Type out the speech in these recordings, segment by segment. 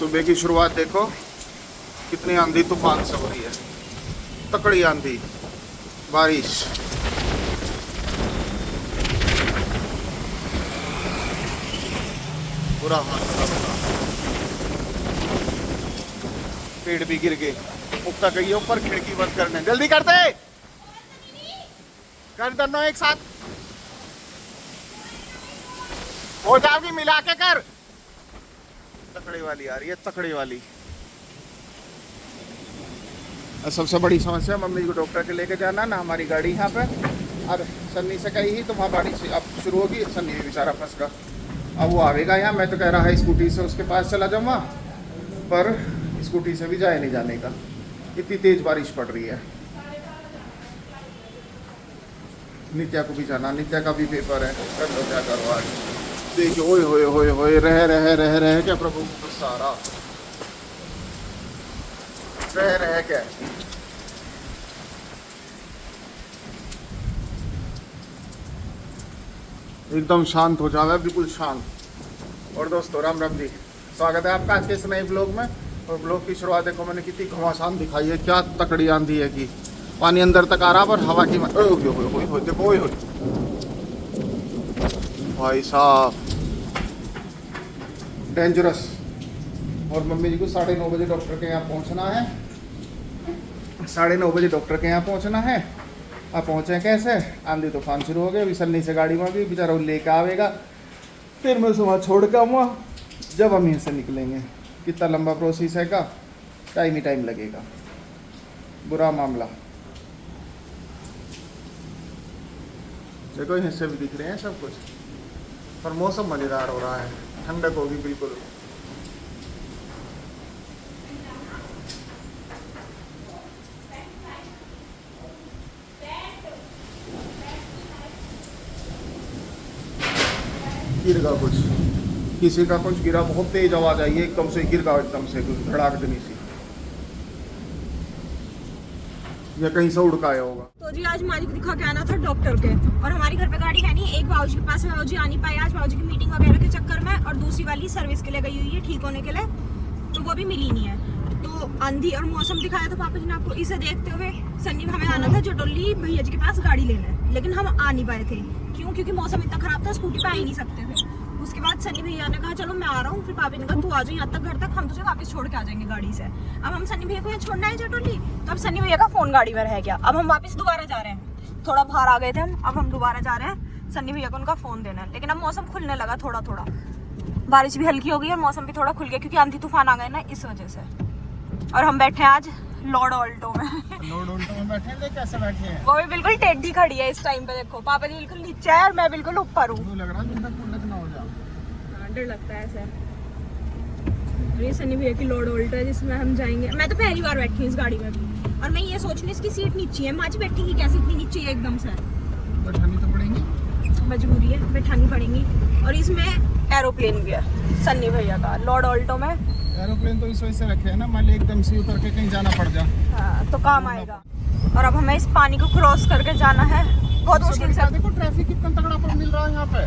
सुबह की शुरुआत देखो, कितनी आंधी तूफान से हो रही है, तकड़ी आंधी बारिश। बुरा हाल, पेड़ भी गिर गए। उगता गई ऊपर, खिड़की बंद करने, जल्दी करते कर दोनों एक साथ हो जाओगी, मिला के कर। तकड़ी वाली आ रही है, तकड़ी वाली। सबसे बड़ी समस्या मम्मी को डॉक्टर के लेके जाना ना, हमारी गाड़ी यहाँ पे। और सन्नी से कही ही तो वहाँ बारिश अब शुरू होगी, सन्नी भी बेचारा फंस का। अब वो आवेगा यहाँ, मैं तो कह रहा है स्कूटी से उसके पास चला जाऊँगा, पर स्कूटी से भी जाए नहीं जाने का, इतनी तेज बारिश पड़ रही है। नित्या को भी जाना, नित्या का भी पेपर है, कर लो क्या करो आज। देखिए ओए होए होए होए, रह क्या प्रभु को सारा रह क्या। एकदम शांत हो जावे, बिल्कुल शांत। और दोस्तों राम राम जी, स्वागत है आपका आज के इस नए ब्लॉग में। और ब्लॉग की शुरुआत देखो मैंने कितनी घमासान दिखाई है, क्या तकड़ी आंधी है कि पानी अंदर तक आ रहा, पर हवा की देखो भाई साहब डेंजरस। और मम्मी जी को 9:30 बजे डॉक्टर के यहाँ पहुँचना है, 9:30 बजे डॉक्टर के यहाँ पहुँचना है। अब पहुँचे कैसे, आंधी तूफान शुरू हो गया। अभी सन्नी से गाड़ी में भी बेचारा लेकर आवेगा, फिर मैं सुबह छोड़ कर आऊँगा, जब हम यहीं से निकलेंगे। कितना लंबा प्रोसेस है का, टाइम ही टाइम लगेगा। बुरा मामला। देखो हिस्से भी दिख रहे हैं सब कुछ, पर मौसम मज़ेदार हो रहा है, ठंडक होगी बिल्कुल। गिरगा कुछ, किसी का कुछ गिरा, बहुत तेज आवाज आई है, एकदम से गिरगा, एकदम से कुछ धड़ाकनी सी, या कहीं से उड़ का आया होगा। तो जी आज माजी को दिखा के आना था डॉक्टर के, और हमारी घर पे गाड़ी है नहीं। एक बाबूजी के पास है, बाबूजी आ नहीं पाए आज, बाबूजी की मीटिंग वगैरह के चक्कर में, और दूसरी वाली सर्विस के लिए गई हुई है ठीक होने के लिए, तो वो भी मिली नहीं है। तो आंधी और मौसम दिखाया था पापा जी ने आपको, इसे देखते हुए सन्नी हमें आना था जटोली भैया जी के पास गाड़ी लेने, लेकिन हम आ नहीं पाए थे। क्यों? क्योंकि मौसम इतना खराब था, स्कूटी पे आ ही नहीं सकते थे। उसके बाद सन्नी भैया ने कहा चलो मैं आ रहा हूँ, फिर पापा ने कहा तू आ जाओ यहाँ तक, घर तक हम तुझे वापस छोड़ के आ जाएंगे गाड़ी से। अब हम सन्नी भैया को यहाँ छोड़ना है जटोली, तो अब सन्नी भैया का फोन गाड़ी में रह गया। अब हम वापस दोबारा जा रहे हैं, थोड़ा बाहर आ गए थे हम, अब हम दोबारा जा रहे हैं सन्नी भैया को उनका फोन देना है। लेकिन अब मौसम खुलने लगा थोड़ा थोड़ा, बारिश भी हल्की हो गई और मौसम भी थोड़ा खुल गया, क्योंकि आंधी तूफान आ गए ना, इस वजह से। और हम बैठे हैं आज लॉर्ड ऑल्टो में। लॉर्ड ऑल्टो में बैठे हैं, कैसे बैठे हैं? वो भी बिल्कुल टेढ़ी खड़ी है इस टाइम पे, देखो पापा जी बिल्कुल नीचे है और मैं बिल्कुल ऊपर हूँ। लग रहा है हो जा, डर लगता है ऐसे। ये सन्नी भैया की लॉर्ड ऑल्टो है जिसमें हम जाएंगे। मैं तो पहली बार बैठी हूँ इस गाड़ी में भी, और मैं ये सोच रही हूँ इसकी सीट नीचे है, माँ जी बैठेंगी कैसे इतनी नीचे है एकदम से? बैठानी तो पड़ेगी, मजबूरी है, बैठानी पड़ेंगी। और इसमें एरोप्लेन भी है सन्नी भैया का, लॉर्ड ऑल्टो में। एरोप्लेन तो इस वजह से रखे है ना, मान ली एकदम से उतर के कहीं जाना पड़ जा, हाँ तो काम आएगा। और अब हमें इस पानी को क्रॉस करके जाना है, बहुत मुश्किल से। देखो ट्रैफिक कितना तगड़ा पर मिल रहा है यहाँ पे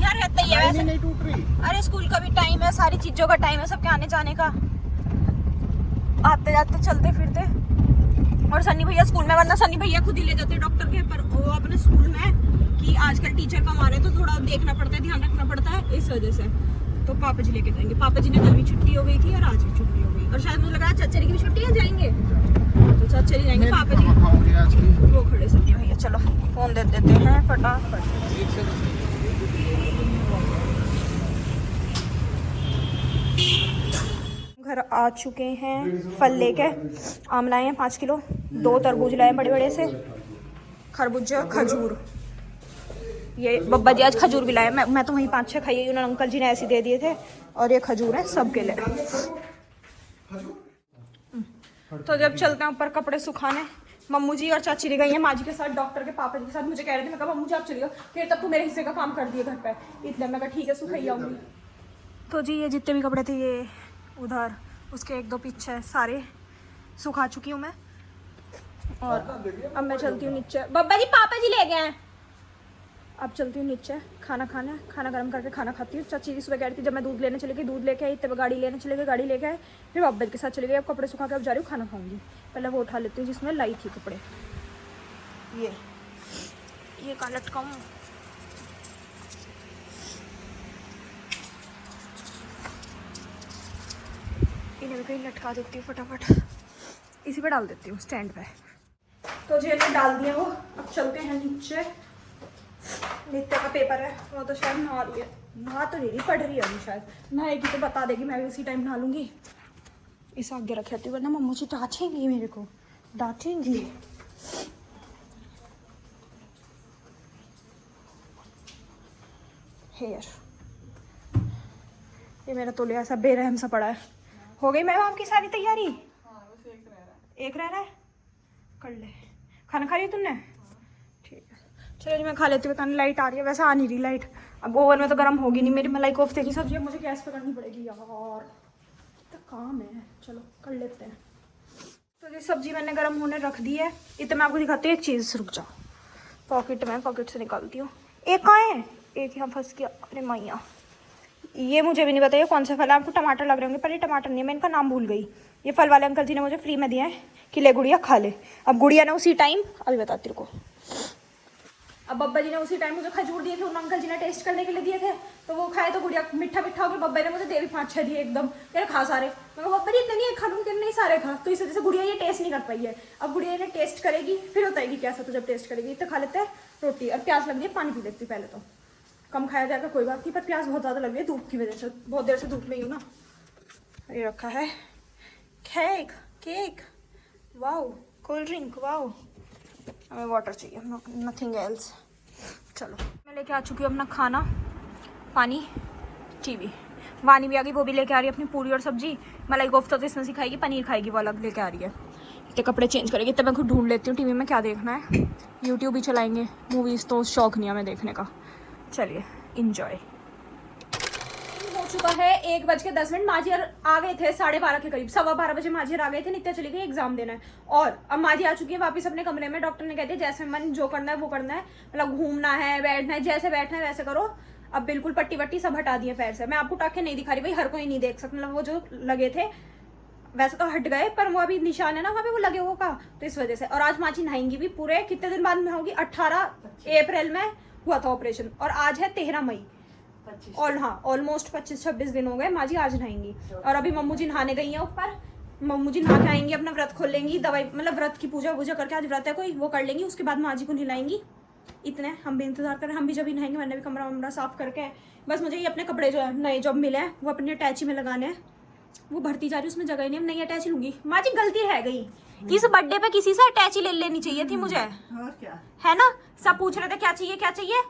यार, रहता ही है वैसे। नहीं टूट रही। अरे स्कूल का भी टाइम है, सारी चीजों का टाइम है, सबके आने जाने का, आते जाते चलते फिरते। और सन्नी भैया स्कूल में, वरना सन्नी भैया खुद ही ले जाते डॉक्टर के, पर वो अपने स्कूल में कि आजकल टीचर कम आ रहे तो थोड़ा देखना पड़ता है, ध्यान रखना पड़ता है, इस वजह से। तो पापा जी लेके जाएंगे। पापा जी ने कल भी छुट्टी हो गई थी और आज भी छुट्टी हो गई, और शायद मुझे लग रहा है चचेरी की भी छुट्टी है, जाएंगे तो चचेरी जाएंगे। पापा जी वो खड़े सन्नी भैया, चलो फोन दे देते हैं फटाफट। घर आ चुके हैं, फल लेके। आम लाए हैं 5 किलो, 2 तरबूज लाए हैं बड़े बड़े से, खरबूजा खजूर। ये बब्बा जी आज खजूर भी लाए। मैं तो वहीं 5-6 खाई है, उन्होंने अंकल जी ने ऐसे दे दिए थे, और ये खजूर है सबके लिए। तो जब चलते हैं ऊपर कपड़े सुखाने, मम्मू जी और चाची ने गई हैं माँ जी के साथ डॉक्टर के, पापा जी के साथ। मुझे कह रहे थे, मैं कहा मम्मू जी आप चलिए, फिर तब तू मेरे हिस्से का काम कर दिए घर पे, इतने मैं कहा ठीक है सुखाई आऊँगी। तो जी ये जितने भी कपड़े थे, ये उधर उसके 1-2 पीछे सारे सुखा चुकी हूँ मैं। और अब मैं चलती हूँ नीचे। बब्बा जी पापा जी ले गए हैं, अब चलती हूँ नीचे खाना खाने, खाना गर्म करके खाना खाती हूँ। चाची की सुबह कह रही थी जब मैं दूध लेने चली गई, दूध लेके आई, तब गाड़ी लेने चले गए, गाड़ी लेके आए, फिर अब्बा के साथ चली गई। अब कपड़े सुखा के अब जा रही हूँ खाना खाऊंगी। पहले वो उठा लेती हूँ जिसमें लाई थी कपड़े। ये कहाँ लटकाऊँ? इन्हें भी कहीं लटका देती हूँ फटाफट, इसी पे डाल देती हूँ स्टैंड पे। तो जेल में डाल दिया वो। अब चलते हैं नीचे। नित्य का पेपर है, वो तो शायद नहा रही है, नहा तो नहीं रही, पढ़ रही है अभी शायद। नहाएगी तो बता देगी, मैं भी उसी टाइम नहा लूँगी। इस आगे रखे थी वरना मम्मी जी डांटेंगी, मेरे को डांटेंगी। हेयर ये मेरा तौलिया ऐसा बेरहम सा पड़ा है। हो गई मैम आपकी सारी तैयारी? बस एक रह रहा है, कर ले। खाना खा रही तुमने? ठीक है चलो जी, मैं खा लेती हूँ। बताने लाइट आ रही है, वैसे आ नहीं रही लाइट। अब ओवन में तो गर्म होगी नहीं। मेरी मलाई कोफ्ते की सब्जी अब मुझे गैस पे करनी पड़ेगी यार, तो काम है। चलो कर लेते हैं। तो ये सब्जी मैंने गर्म होने रख दी है। इतना मैं आपको दिखाती हूँ एक चीज़, रुक जाओ। पॉकेट से निकालती हूँ। एक कहाँ है? एक यहाँ फंस गया। अरे मैया, ये मुझे भी नहीं पता ये कौन से फल है। आपको टमाटर लग रहे होंगे पर ये टमाटर नहीं है, मैं इनका नाम भूल गई। ये फल वाले अंकल जी ने मुझे फ्री में दिया है कि ले गुड़िया खा ले। अब गुड़िया ने उसी टाइम, अभी बताती हूँ, अब बब्बा जी ने उसी टाइम मुझे खजूर दिए थे, उन अंकल जी ने टेस्ट करने के लिए दिए थे। तो वो खाए तो गुड़िया मीठा मीठा हो गया। बब्बा ने मुझे दे भी 5-6 दिए एकदम, कह रहे खा सारे। मैं कहा बब्बा जी इतने नहीं खा लूँ, कि नहीं सारे खा। तो इस वजह से गुड़िया ये टेस्ट नहीं कर पाई है। अब गुड़िया ने टेस्ट करेगी फिर बताएगी कैसा। तो जब टेस्ट करेगी तो खा लेते हैं रोटी। और प्यास लग रही है, पानी पी लेती पहले। तो कम खाया जाएगा कोई बात नहीं, पर प्यास बहुत ज़्यादा लग रही है धूप की वजह से। बहुत देर से धूप में ही हूँ ना। ये रखा है cake, wow, cold drink, wow. हमें वाटर चाहिए, नथिंग एल्स। चलो मैं लेके आ चुकी हूँ अपना खाना, पानी, टीवी। वानी भी आ गई, वो भी लेके आ रही है अपनी पूरी और सब्जी। मलाई कोफ्ता तो इसने सिखाएगी, पनीर खाएगी वो अलग लेके आ रही है। तो कपड़े चेंज करेगी, तब मैं खुद ढूंढ लेती हूँ टीवी में क्या देखना है। यूट्यूब भी चलाएंगे, मूवीज़ तो शौक नहीं है हमें देखने का। चलिए इंजॉय। हो चुका है 1:10। माजी आ गए थे 12:30 के करीब, 12:15 बजे माजी आ गए थे। नित्या चली गई एग्जाम देना है। और अब माजी आ चुकी है वापस अपने कमरे में। डॉक्टर ने कह दिया जैसे मन जो करना है वो करना है, मतलब घूमना है, बैठना है, जैसे बैठना है वैसे करो। अब बिल्कुल पट्टी वट्टी सब हटा दिए पैर से। मैं आपको टाके नहीं दिखा रही भाई, हर कोई नहीं देख सकता। मतलब वो जो लगे थे वैसे तो हट गए, पर वो अभी निशान है ना वहाँ पे वो लगे हुए का, तो इस वजह से। और आज माची नहाएंगी भी पूरे कितने दिन बाद में होगी, 18 अप्रैल में हुआ था ऑपरेशन और आज है 13 मई। और हाँ ऑलमोस्ट 25-26 दिन हो गए। माँ जी आज नहाएंगी। और अभी मम्मू जी नहाने गई हैं ऊपर। मम्मू जी नहा के आएंगी, अपना व्रत खोल लेंगी, दवाई मतलब व्रत की पूजा करके, आज व्रत है कोई, वो कर लेंगी। उसके बाद माँ जी को नहलाएंगी। इतने हम भी इंतजार करें, हम भी जब ही नहाएंगे। मैंने भी कमरा वमरा साफ करके, बस मुझे ये अपने कपड़े जो नए जॉब मिले हैं वो अपनी अटैची में लगाने हैं। वो भरती जा रही है, उसमें जगह ही नहीं, हम नई अटैची लूंगी। माँ जी गलती रह गई, इस बर्थडे पे किसी से अटैची ले लेनी चाहिए थी मुझे, और क्या है ना। सब पूछ रहे थे क्या चाहिए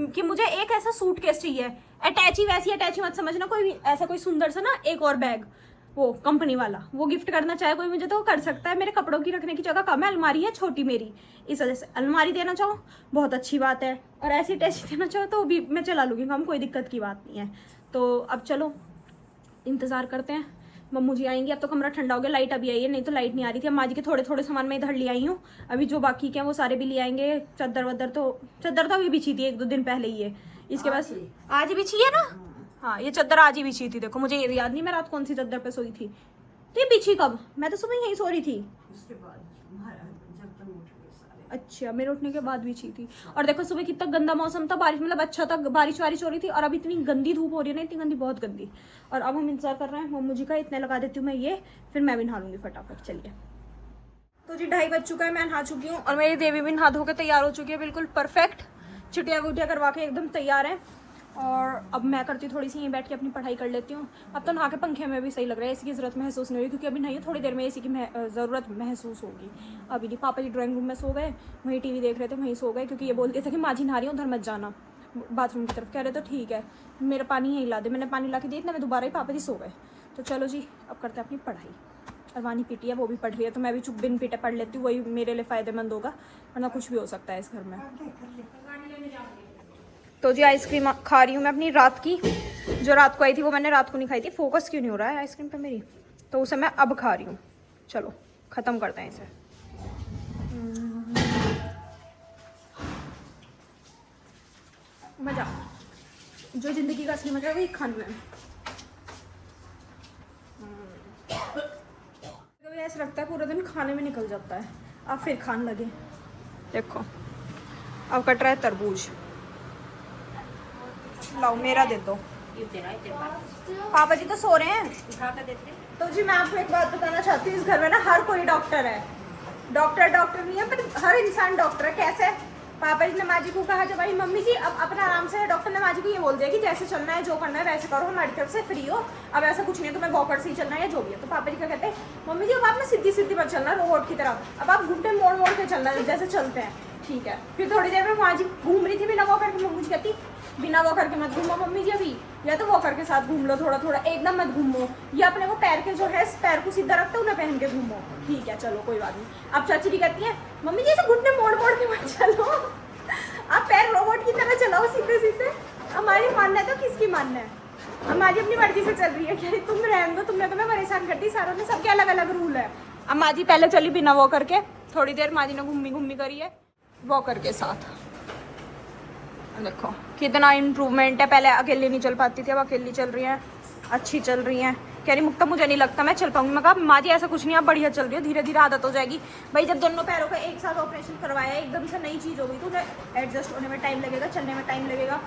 कि मुझे एक ऐसा सूटकेस चाहिए। अटैची वैसी अटैची मत समझना, कोई ऐसा कोई सुंदर सा ना एक और बैग, वो कंपनी वाला, वो गिफ्ट करना चाहे कोई मुझे तो कर सकता है। मेरे कपड़ों की रखने की जगह कम है, अलमारी है छोटी मेरी, इस वजह से अलमारी देना चाहो बहुत अच्छी बात है। और ऐसी अटैची देना चाहो तो भी मैं चला लूँगी, हम कोई दिक्कत की बात नहीं है। तो अब चलो इंतज़ार करते हैं, मम्मू जी आएंगी। अब तो कमरा ठंडा हो गया, लाइट अभी आई है, नहीं तो लाइट नहीं आ रही थी। अब माँ जी के थोड़े थोड़े सामान मैं इधर ले आई हूँ, अभी जो बाकी के हैं वो सारे भी ले आएंगे। चद्दर तो अभी बिछी थी 1-2 दिन पहले ही है। इसके बाद आज ही बिछी है ना, हाँ ये चद्दर आज ही बिछी थी। देखो मुझे ये याद नहीं मैं रात कौन सी चद्दर पे सोई थी। तो ये बिछी कब? मैं तो सुबह यहीं सो रही थी। उसके बाद जब तक उठ गए सारे। अच्छा मेरे उठने के बाद बिछी थी। और देखो सुबह कितना गंदा मौसम था, बारिश मतलब अच्छा था, बारिश वारिश हो रही थी। और अब इतनी गंदी धूप हो रही है ना, इतनी गंदी, बहुत गंदी। और अब हम इंतजार कर रहे हैं मम्मू जी का। इतने लगा देती हूँ मैं ये, फिर मैं भी नहा लूंगी फटाफट। चलिए तो जी 2:30 बज चुका है, मैं नहा चुकी हूँ और मेरी देवी भी नहा धो के तैयार हो चुकी है, बिल्कुल परफेक्ट। छुट्टियाँ वुटियाँ करवा के एकदम तैयार है। और अब मैं करती हूँ थोड़ी सी यहीं बैठ के अपनी पढ़ाई कर लेती हूँ। अब तो नहा के पंखे में भी सही लग रहा है, एसी की ज़रूरत महसूस नहीं हो रही, क्योंकि अभी नहीं है, थोड़ी देर में एसी की ज़रूरत महसूस होगी। अभी नहीं, पापा जी ड्राइंग रूम में सो गए, वहीं टीवी देख रहे थे, वहीं सो गए, क्योंकि ये बोलते थे कि माँ जी नहा रही हूँ उधर मत जाना बाथरूम की तरफ। कह रहे तो ठीक है, मेरा पानी यहीं ला दे। मैंने पानी ला के दिया, इतना मैं दोबारा ही पापा जी सो गए। तो चलो जी अब करते हैं अपनी पढ़ाई। और वानी पीटी है, वो भी पढ़ रही है, तो मैं भी चुप बिन पीटे पढ़ लेती हूँ, वही मेरे लिए फ़ायदेमंद होगा, वरना कुछ भी हो सकता है इस घर में। तो जी आइसक्रीम खा रही हूँ मैं अपनी रात की, जो रात को आई थी वो मैंने रात को नहीं खाई थी। फोकस क्यों नहीं हो रहा है आइसक्रीम पे मेरी, तो उसे मैं अब खा रही हूँ। चलो ख़त्म करते हैं इसे। मजा जो जिंदगी का असली मजा है वही खाने में। कभी ऐसा लगता है पूरा दिन खाने में निकल जाता है, अब फिर खाने लगे। देखो अब कट रहा है तरबूज, लाओ मेरा दे दो। पापा जी तो सो रहे हैं। तो जी मैं आपको एक बात बताना चाहती हूँ, इस घर में ना हर कोई डॉक्टर है। डॉक्टर नहीं है पर हर इंसान डॉक्टर है। कैसे? पापा जी ने माँ जी को कहा जब भाई मम्मी जी अब अपना आराम से, डॉक्टर ने माँ जी को ये बोल दिया कि जैसे चलना है जो करना है वैसे करो, हमारी तरफ से फ्री हो, अब ऐसा कुछ नहीं है तुम्हें वॉकर से ही चलना है या जो भी है। तो पापा जी क्या कहते हैं, मम्मी जी अब आप ना सीधी सीधी मत चलना रोबोट की तरह, अब आप घुट्टे मोड़ मोड़ के चलना जैसे चलते हैं, ठीक है। फिर थोड़ी देर में माँ जी घूम रही थी बिना वॉकर के, मम्मी जी कहती बिना वॉकर के मत घूमो मम्मी जी अभी, या तो वॉकर के साथ घूम लो थोड़ा थोड़ा, एकदम मत घूमो, या अपने वो पैर के जो है पैर को सीधा रखते उन्हें पहन के घूमो, ठीक है चलो कोई बात नहीं। अब चाची जी कहती है मम्मी जी ऐसे घुटने मोड़ मोड़ के मत चलो, आप पैर रोबोट की तरह चलाओ सीधे सीधे। हमारी मानना है तो किसकी मानना है, हमारी अपनी मर्जी से चल रही है। क्या तुम रहने दो, तुमने तो मैं परेशान करती, सारों ने सबके अलग अलग रूल है। अब माँ जी पहले चली बिना वॉकर के, थोड़ी देर माँ जी ने घूमी करी है वॉकर के साथ। देखो कितना इम्प्रूवमेंट है, पहले अकेले नहीं चल पाती थी अब अकेली चल रही हैं, अच्छी चल रही हैं। कह रही मुक्ता मुझे नहीं लगता मैं चल पाऊंगी। मैं कहा माँ जी ऐसा कुछ नहीं, आप बढ़िया चल रही हो, धीरे धीरे आदत हो जाएगी। भाई जब दोनों पैरों का एक साथ ऑपरेशन करवाया, एकदम से नई चीज़ हो गई तो उन्हें एडजस्ट होने में टाइम लगेगा, चलने में टाइम लगेगा।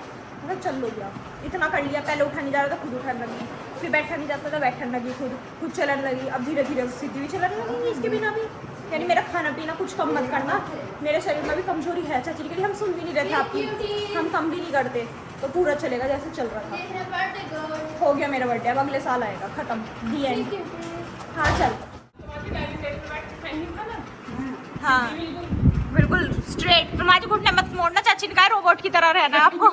मतलब चल लो गया, इतना कर लिया, पहले उठा नहीं जा रहा था खुद उठाने लगी, फिर बैठा नहीं जाता था बैठने लगी, खुद चलने लगी, अब धीरे धीरे सीधी भी चलने लगी इसके बिना भी। यानी मेरा खाना पीना कुछ कम मत करना, मेरे शरीर में भी कमजोरी है। चाची कह रही हम सुन भी नहीं रहे थे आपकी, हम कम भी नहीं करते, तो पूरा चलेगा जैसे चल रहा था। हो गया मेरा बर्थडे, अब अगले साल आएगा, खत्म दी एंड। हाँ चल, हाँ बिल्कुल स्ट्रेट, तुम्हारी घुटने मत मोड़ना, चाची ने कहा रोबोट की तरह रहना आपको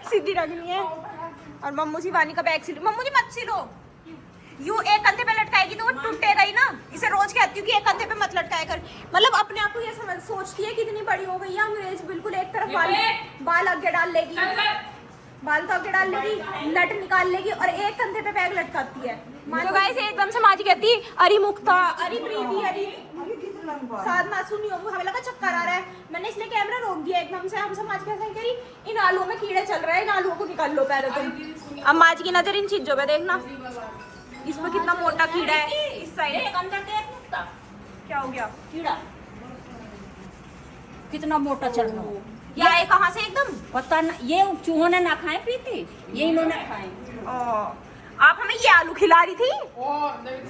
सीधी रखनी है। और मम्मू जी वानी का बैग सिलो, मम्मू जी मत सिलो, यूं एक कंधे पे लटकाएगी तो वो टूटेगा ही ना। इसे रोज कहती हूँ कि एक कंधे पे मत लटकाया कर, मतलब अपने आप को ये समझ सोचती है कितनी बड़ी हो गई है अंग्रेज, बिल्कुल एक तरफ बाल आगे डाल लेगी, बाल तो आगे डाल लेगी, नट निकाल लेगी और एक कंधे पे बैग लटकाती है। तो गाइस एकदम से माँ जी कहती अरे मुक्ता, अरे प्रीति, अरे साधना सुनियो, हमें लगा चक्कर आ रहा है, मैंने इसलिए कैमरा रोक दिया एकदम से। हम समाज कैसे करी, इन आलुओं में कीड़े चल रहे हैं, इन आलुओं को निकाल लो पहले तुम। अब माँ जी की नजर इन चीजों पे देखना, इसमें कितना मोटा कीड़ा है, इस साइड अंदर देख क्या हो गया कीड़ा, कितना मोटा चल रहा है। ये आए कहाँ से एकदम पता न, ये चूहों ने ना खाए प्रीति, ये इन्होंने खाए। आप हमें ये आलू खिला रही थी,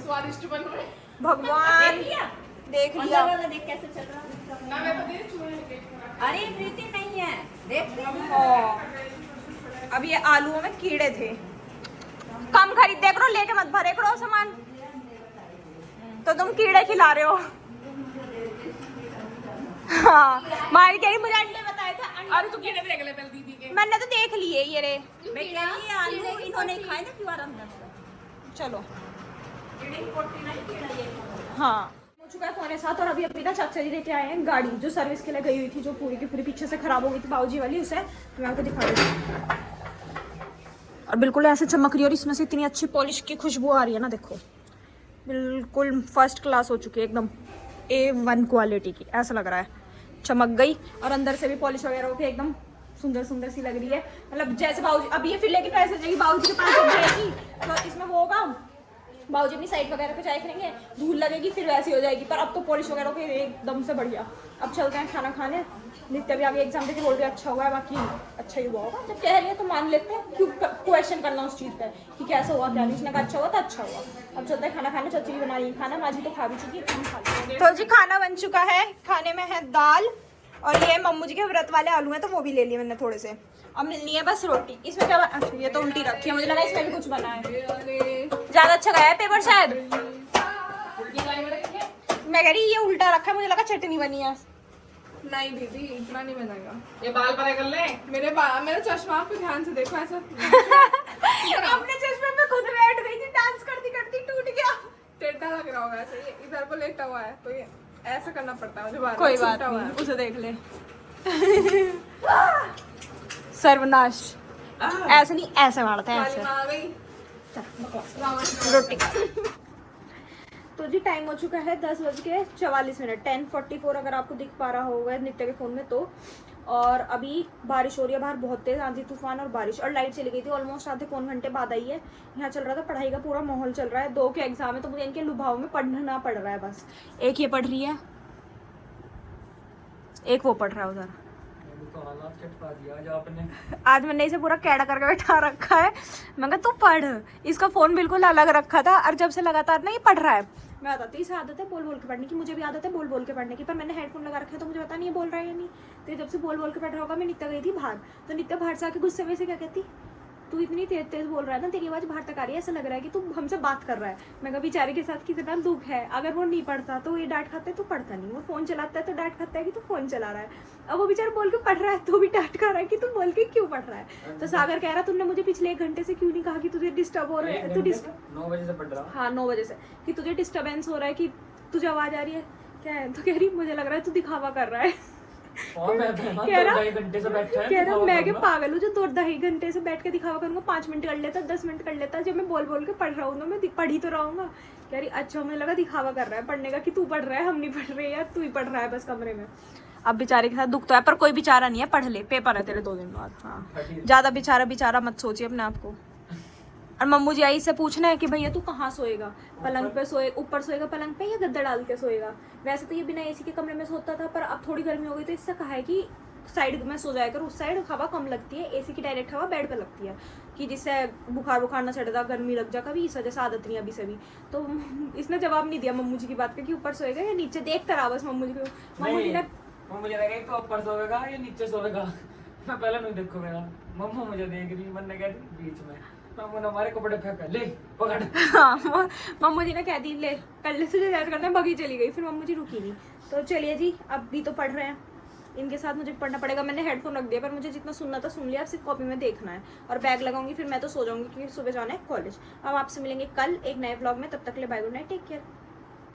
स्वादिष्ट बन रहे। भगवान देख लिया। वाला देख कैसे चल रहा है। अरे प्रीति नहीं है, देख अब ये आलूओं में कीड़े थे, कम खरीद दे करो, लेके मत भरे करो सामान, तो तुम कीड़े खिला रहे हो। हाँ मारी कह रही मुझे अंडे बताए थे, अरे तू कीड़े देख ले पहले दीदी के। मैंने तो देख लिए ये रे। मैं कह रही है आलू इन्होंने खाए ना क्यों अंदर। चलो कीड़े की पोटी नहीं, कीड़ा ये हाँ हो चुका है 6:45 और अभी ना चाचा जी लेके आए हैं गाड़ी, जो सर्विस के लिए गई हुई थी, जो पूरी की पूरी पीछे से खराब हो गई थी बाबूजी वाली, उसे मैं आपको दिखा रही हूँ। और बिल्कुल ऐसे चमक रही है और इसमें से इतनी अच्छी पॉलिश की खुशबू आ रही है ना, देखो बिल्कुल फर्स्ट क्लास हो चुकी है, एकदम A1 क्वालिटी की, ऐसा लग रहा है चमक गई। और अंदर से भी पॉलिश वगैरह होकर एकदम सुंदर सुंदर सी लग रही है, मतलब जैसे बाबूजी अब ये फिर लेके पैसे जाएगी बाबूजी के पास जब जाएगी तो इसमें वो होगा, बाबूजी अपनी साइड वगैरह पे जाए करेंगे, धूल लगेगी फिर वैसी हो जाएगी, पर अब तो पॉलिश वगैरह के एकदम से बढ़िया। अब चलते हैं खाना खाने, नित्य भी आगे एग्जाम देके बोल रही है अच्छा हुआ है, बाकी अच्छा ही हुआ होगा, जब कह रही है तो मान लेते हैं, क्यों क्वेश्चन करना उस चीज़ पे कि कैसा हुआ क्या नहीं, उसने कहा अच्छा हुआ तो अच्छा हुआ। अब चलते हैं खाना खाने, चाची भी बना रही है खाना, माँ जी तो खा भी चुकी है, हम खा लेंगे। तो जी खाना बन चुका है, खाने में है दाल और ये मम्मू जी के व्रत वाले आलू हैं तो वो भी ले लिए मैंने थोड़े से, अब मिलनी है बस रोटी। इसमें क्या अच्छा ये तो उल्टी रखी है, मुझे लगा इसमें भी कुछ बना है। ज्यादा अच्छा गया है पेपर शायद, मैं कह रही ये उल्टा रखा है, मुझे लगा चटनी बनी है। नहीं दीदी इतना नहीं बनेगा, ये बाल परे कर ले। मेरा चश्मा आप ध्यान से देखो ऐसा। अपने चश्मे में खुद बैठ गई थी, डांस करती करती टूट गया। टेढ़ा लग रहा होगा ऐसे, ये इधर को लेटा हुआ है तो ये ऐसा करना पड़ता है मुझे बार। कोई बात नहीं, उसे देख ले। सर्वनाश, ऐसे नहीं ऐसे मारते हैं ऐसे। आ गई रोटी तो जी टाइम हो चुका है 10:44, 10:44 अगर आपको दिख पा रहा होगा नित्य के फोन में तो। और अभी बारिश हो रही है बाहर बहुत तेज़, आंधी तूफान और बारिश, और लाइट चली गई थी ऑलमोस्ट आधे पौन घंटे बाद आई है। यहाँ चल रहा था पढ़ाई का पूरा माहौल चल रहा है, 2 के एग्जाम है तो मुझे इनके लुभाव में पढ़ना पड़ रहा है बस। एक ये पढ़ रही है, एक वो पढ़ रहा है उधर। तो हालात चटका दिया आज आपने। आज मैंने इसे पूरा कैड़ा करके बैठा रखा है, मैं कहा तू पढ़। इसका फ़ोन बिल्कुल अलग रखा था और जब से लगातार ना ये पढ़ रहा है, मैं बताती हूँ इसे आदत है बोल बोल के पढ़ने की, मुझे भी आदत है बोल बोल के पढ़ने की, पर मैंने हेडफोन लगा रखा है तो मुझे पता नहीं है बोल रहा है या नहीं। तो जब से बोल बोल के पढ़ रहा होगा, मैं नित्या गई थी बाहर, तो नित्या बाहर से आके गुस्से में से क्या कहती, तू इतनी तेज तेज बोल रहा है ना, तेरी आवाज़ बाहर तक आ रही है, ऐसा लग रहा है कि तू हमसे बात कर रहा है। मैं कहा बेचारे के साथ कितना दुख है, अगर वो नहीं पढ़ता तो ये डांट खाता है, तो पढ़ता नहीं, वो फ़ोन चलाता है तो डांट खाता है कि तू फ़ोन चला रहा है। अब वो बेचारा बोल के पढ़ रहा है तो भी डांट खा रहा है कि तू बोल के क्यों पढ़ रहा है। तो सागर कह रहा तुमने मुझे पिछले 1 घंटे से क्यों नहीं कहा कि तुझे डिस्टर्ब हो रहा है, तू 9 बजे से पढ़ रहा हूँ। हाँ 9 बजे से, कि तुझे डिस्टर्बेंस हो रहा है, कि तुझे आवाज़ आ रही है क्या है। तो कह रही मुझे लग रहा है तू दिखावा कर रहा है। और मैं तो यहाँ कह रहा 2-2.5 घंटे से बैठा है, कह रहा दिखावा मैं के करूंगा। पागल हूँ जो 2-2.5 घंटे से बैठ के दिखावा करूँगा, 5 मिनट कर लेता, 10 मिनट कर लेता, जब मैं बोल बोल के पढ़ रहा हूँ ना, मैं पढ़ ही तो रहूँगा। कह रही अच्छा, मुझे लगा दिखावा कर रहा है पढ़ने का, कि तू पढ़ रहा है, हम नहीं पढ़ रहे यार, तू ही पढ़ रहा है बस कमरे में। अब बेचारे के साथ दुख तो है, पर कोई बेचारा नहीं है, पढ़ ले, पेपर है तेरे 2 दिन बाद। हाँ ज़्यादा बेचारा मत सोचिए अपने आप को। और मम्मू जी आई इससे पूछना है कि भैया तू कहाँ सोएगा, पलंग पे सोए, ऊपर सोएगा पलंग पे या गद्दा डाल के सोएगा। वैसे तो ये बिना एसी के कमरे में सोता था, पर अब थोड़ी गर्मी हो गई तो इससे कहा है कि साइड में सो जाया कर, उस साइड हवा कम लगती है, एसी की डायरेक्ट हवा बेड पे लगती है, कि जिससे बुखार ना चढ़ता, गर्मी लग जा कभी, इस वजह से आदत नहीं अभी से भी। तो इसने जवाब नहीं दिया मम्मू जी की बात का कि ऊपर सोएगा या नीचे, देखता रहा बस मम्मू जी को। मम्मू जी ने वो मुझे लगा तो ऊपर सोएगा या नीचे सोएगा, मैं पहले नहीं देखूंगा। मम्मा मुझे देख रही, मन ने कह दी बीच में, मम्मा ने हमारे कपड़े फेंका, ले पकड़। हाँ मम्मू जी ने कह दी ले कर ले, तुझे याद करना, भगी चली गई, फिर मम्मू जी रुकी नहीं। तो चलिए जी, अब भी तो पढ़ रहे हैं, इनके साथ मुझे पढ़ना पड़ेगा। मैंने हेडफोन रख दिया, पर मुझे जितना सुनना था सुन लिया, अब सिर्फ कॉपी में देखना है, और बैग लगाऊंगी, फिर मैं तो सो जाऊंगी क्योंकि सुबह जाना है कॉलेज। अब आपसे मिलेंगे कल एक नए ब्लॉग में, तब तक के लिए bye, good night, take care.